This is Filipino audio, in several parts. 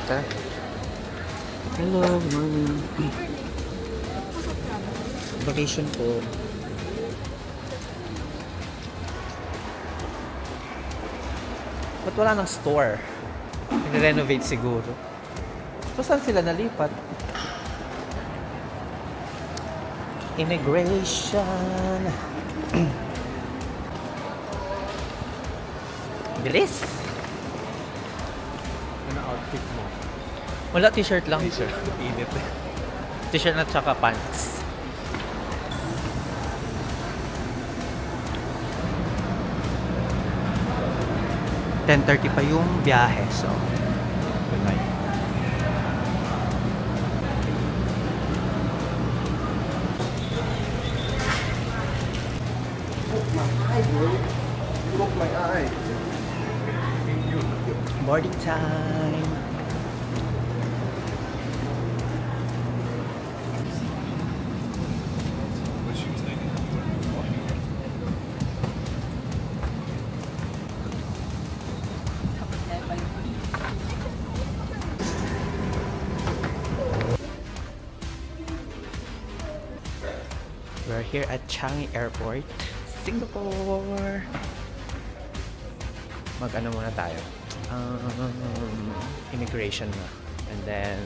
Tara. Hello, good morning. Vacation po. Ba't wala ng store? Nire-renovate siguro. So, saan sila nalipat? Immigration. Bilis. Ano outfit mo? Wala, t-shirt lang. T-shirt. Init. T-shirt na tsaka pants. $10:30 pa yung biyahe, so good night. Look my eye. Boarding time. We're here at Changi Airport, Singapore. Mag-ano muna tayo? Immigration na. And then,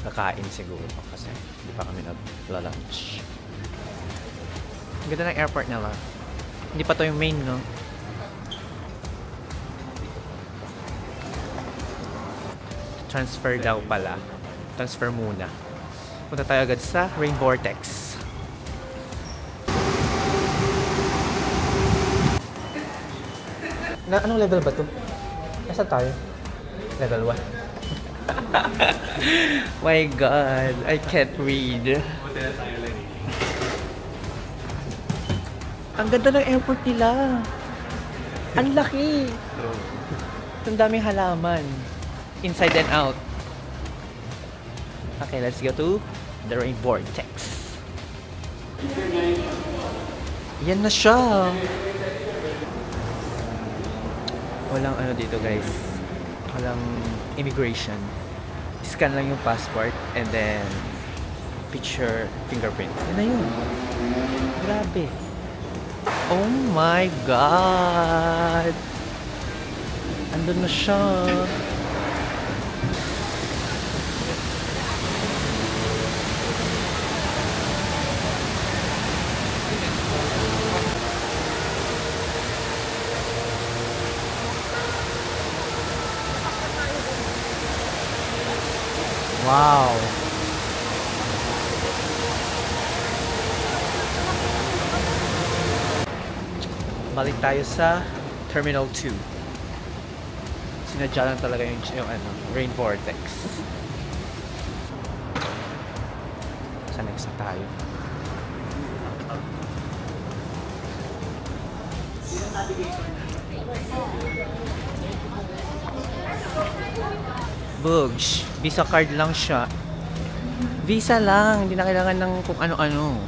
kakain siguro kasi hindi pa kami nag-lunch. Ang ganda ng airport nila. Hindi pa to yung main, no? Transfer daw pala. Transfer muna. Punta tayo agad sa Rain Vortex. Anong level ba to? Nasaan tayo? Level 1. My God, I can't read. Ang ganda ng airport nila. Ang laki. Ang daming halaman. Inside and out. Okay, let's go to the Rain Vortex. Yan na siya. Walang ano dito, guys. Walang immigration. Scan lang yung passport and then picture, fingerprint. Yan na yun. Grabe. Oh my God! Andun na siya. Wow! Balik tayo sa Terminal 2. Sinadya lang talaga yung Rain Vortex. Saan next na tayo? Bugs, Visa card lang siya. Visa lang, hindi na kailangan ng kung ano-ano.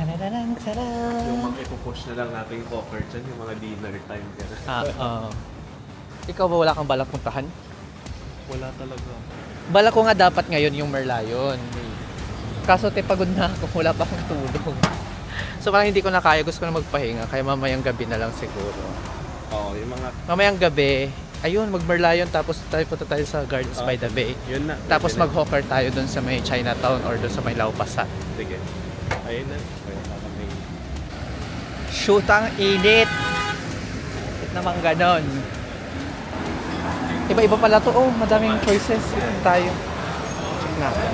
Tadadang, tada! Yung mga ipupush na lang natin yung cocker dyan, yung mga dinner time ka. Ikaw ba wala kang balak puntahan? Wala talaga. Balak ko nga dapat ngayon yung Merlion. Kaso pagod na ako, wala pa akong tulog. So parang hindi ko na kaya, gusto ko na magpahinga, kaya mamayang gabi na lang siguro. Oo, yung mga... Mamayang gabi, ayun, mag-Merlion tapos punta tayo sa Gardens by the Bay. Yun na. Tapos mag-hawker tayo dun sa may Chinatown or dun sa may Lau Pa Sat. Sige. Ayun na. Shoot, ang init! Bakit naman ganon? Iba-iba pala to. Oh, madaming choices. Tayo. Check natin.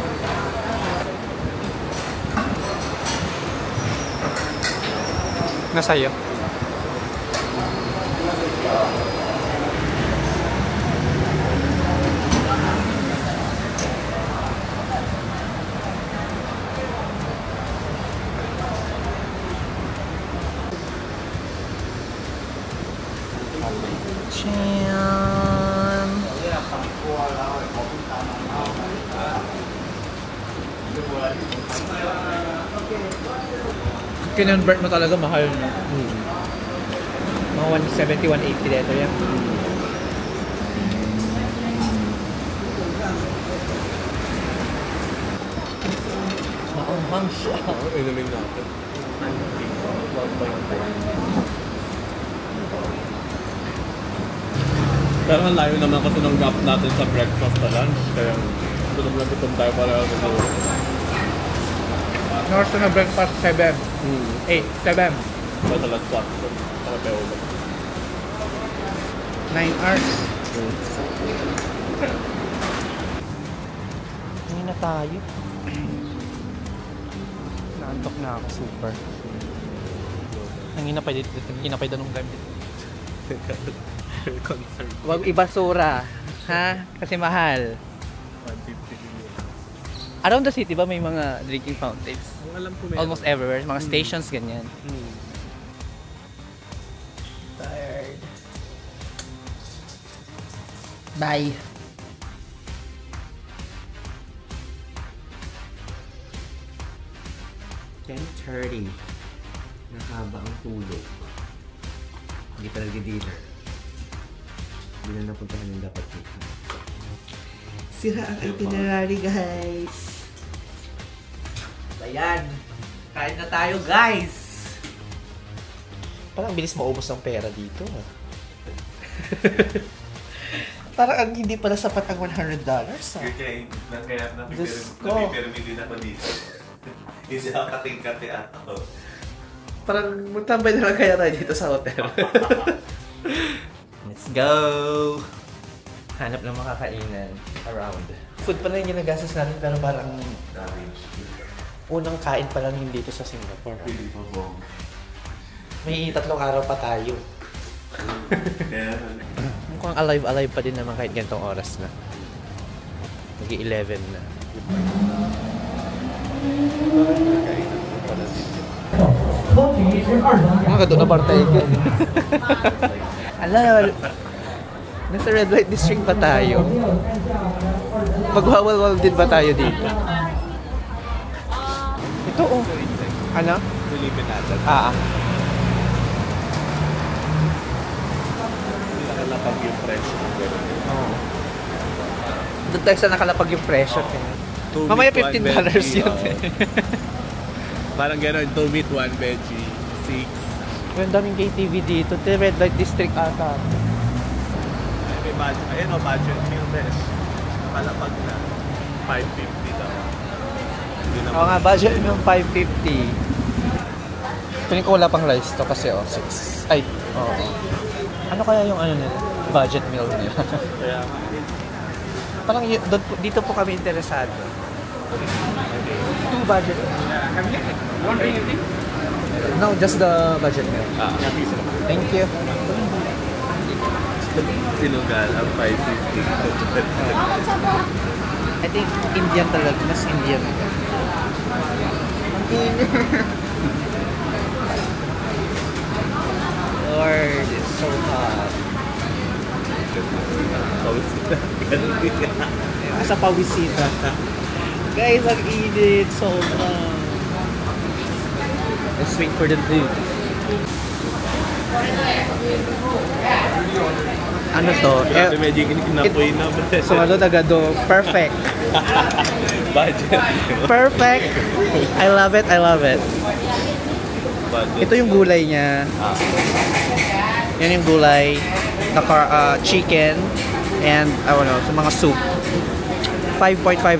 Nasa'yo? Kinonvert mo talaga mahal na. Mga 170, 180 dito yan. Maanghang siya. Inumin natin. 1.5. Pero ang layo naman kasi ng gap natin sa breakfast na lunch. Kaya gutom na gutom tayo para siguro. North na breakfast 7. 8, 7. Basta alas 4. Para tayo ulit. 9 hours. Hindi na tayo. Naantok na ako super. Nanginapay dito. Nanginapay doon ng game dito. Concert. Huwag ibasura. Ha? Kasi mahal. 150 Around the city ba may mga drinking fountains? Ang alam ko meron. Almost everywhere. Mga stations ganyan. Tired. Bye. $10:30. Nakaba ang tulog. Hindi pa nagdi-dinner. Hindi na napuntahan yung dapat dito. Sira ang itinerary, guys. Ayan. Kain na tayo, guys. Parang bilis maubos ng pera dito. Parang ang hindi pala sapat ang $100. Kaya Diyos ko. napipirmi din ako dito. Hindi ako kating-kati at ako. Parang magtambay na lang kaya tayo dito sa hotel. Let's go! Hanap ng makakainan around. Food pa na yung ginagastos natin pero parang Damage. unang kain pa lang yung dito sa Singapore. Hindi pa bong. May 3 araw pa tayo. Kaya Mukhang alive pa din naman kahit ganitong oras na. Mag-11 na. Mga doon na partay ko. Ala, nasa red light district pa tayo. Magwawalwal din ba tayo dito? Ito oh. Ano? silipin natin. Hindi nakalapag yung presyo. Oo. Doon tayo sa nakalapag yung presyo. Two Mamaya meat, one $15 veggie, yun. Parang gano'n, 2 meat, 1 veggie, 6. Ang daming KTV dito. The red light district ata. Ay, may budget. Ayun o, budget meal best. Nakalapag na. 550 daw. Hindi naman. Oo nga, budget yung 550. Piling ko wala pang rice to kasi 6. Ay, oo. Ano kaya yung ano nila? Budget meal nila. Kaya nga. Parang dito po kami interesado. 2 budget. No, just the budget meal. Thank you. Sinugal ang 550. I think Indian talaga. Mas Indian. Lord, it's so hot. Sa pawisita. Guys, ang init. So let's wait for the food. Ano to? Grabe, medyo kinapoy na. Sumalot agado. Perfect. Budget. Perfect. I love it. I love it. Budget. Ito yung gulay niya. Yan yung gulay. Chicken. And, I don't know, sa mga soup. $5.5.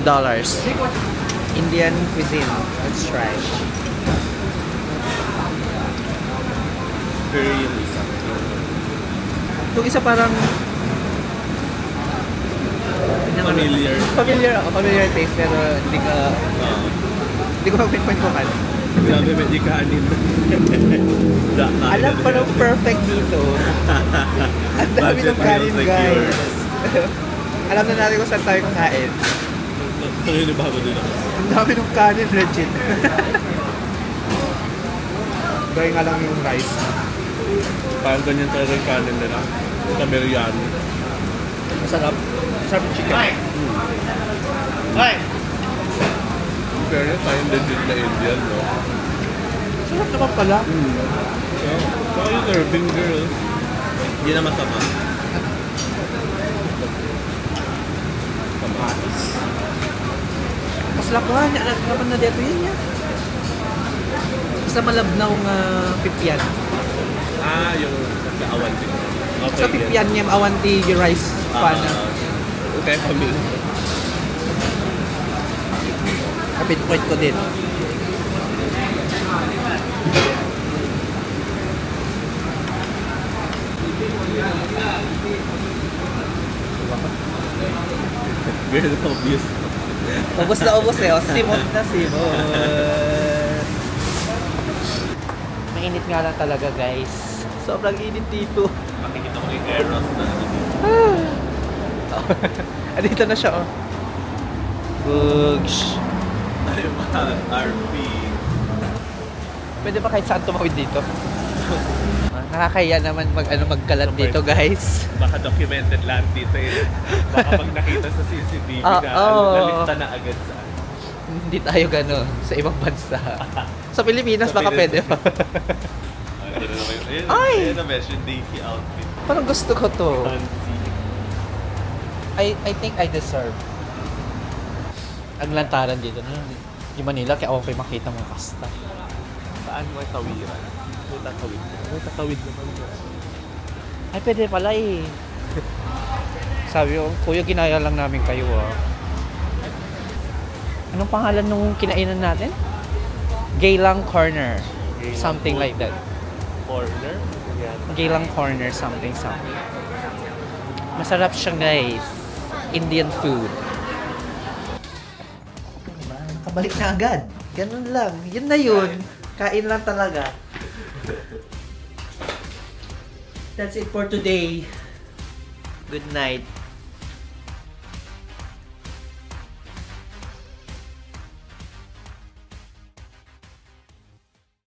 Indian cuisine. Let's try. Very yung isa. Itong isa parang Familiar. Familiar taste pero hindi ko ma-pinpoint kung ano. Grabe, medyo kanin. Alam ko nung perfect dito. Ang dami ng kanin, guys. Alam na natin kung saan tayo kakain. Ano ba ako din ako? Ang dami ng kanin, legit. Gaya nga lang yung rice. Parang ganyan talaga yung kanin nila. Kameriano. Masarap. Masarap yung chicken. fairness, tayong legit na Indian, no? Sarap naman pala. So, yung serving girl. Hindi na masama. Kamatis. Mas lakuhan, alam naman na dito yun yan. Sa malabnaw nga pipian. Ah, yung sa awanti. Okay, Sa pipian niya, awanti rice pa na. Okay, pamilya. Kapit point ko din. Very obvious. Ubus na ubus eh. Simot na simot. Mainit nga lang talaga guys. Sobrang init dito. Makikita ko yung Eros na. Dito na siya oh. Bugs. Ay, RP. Pwede ba kahit saan tumawid dito? Nakakaya naman magkalat dito guys. Baka documented lahat dito eh. Baka pag nakita sa CCTV na nalista na agad sa Hindi tayo gano'n sa ibang bansa. Sa Pilipinas baka pwede pa. Ay! Ayun na mesh, yung Daisy outfit. Parang gusto ko to. Fancy. I think I deserve. Ang lantaran dito na. Yung Manila, kaya okay makita mga kasta. Saan mo ay tawiran? May tatawid. May tatawid naman yun. Ay, pwede pala eh. Sabi ko, kuya, ginaya lang namin kayo ah. Anong pangalan nung kinainan natin? Geylang Corner. Something like that. Corner? Geylang Corner, something. Masarap siya guys. Indian food. Kabalik na agad. Ganun lang. Yun na yun. Kain lang talaga. That's it for today. Good night.